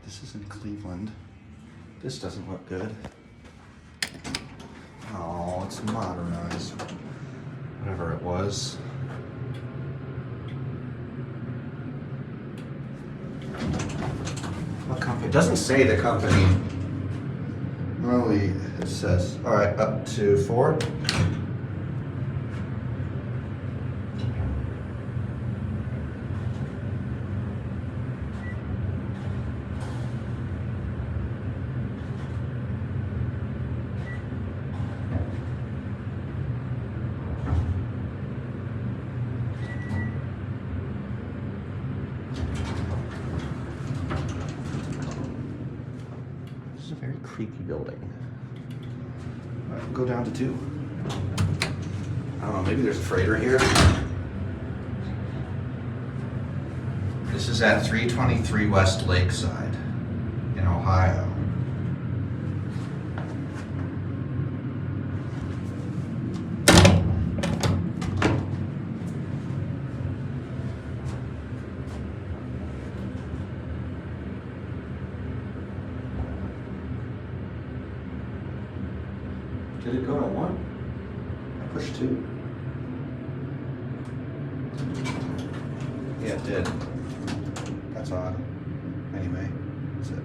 This is in Cleveland. This doesn't look good. Oh, it's modernized. Whatever it was. What company? It doesn't say the company. Normally it says, all right, up to 4. This is a very creepy building. All right, we'll go down to 2. I don't know, maybe there's a freighter here. This is at 323 West Lakeside in Ohio. Did it go to 1? I pushed 2. Yeah, it did. That's odd. Anyway, that's it.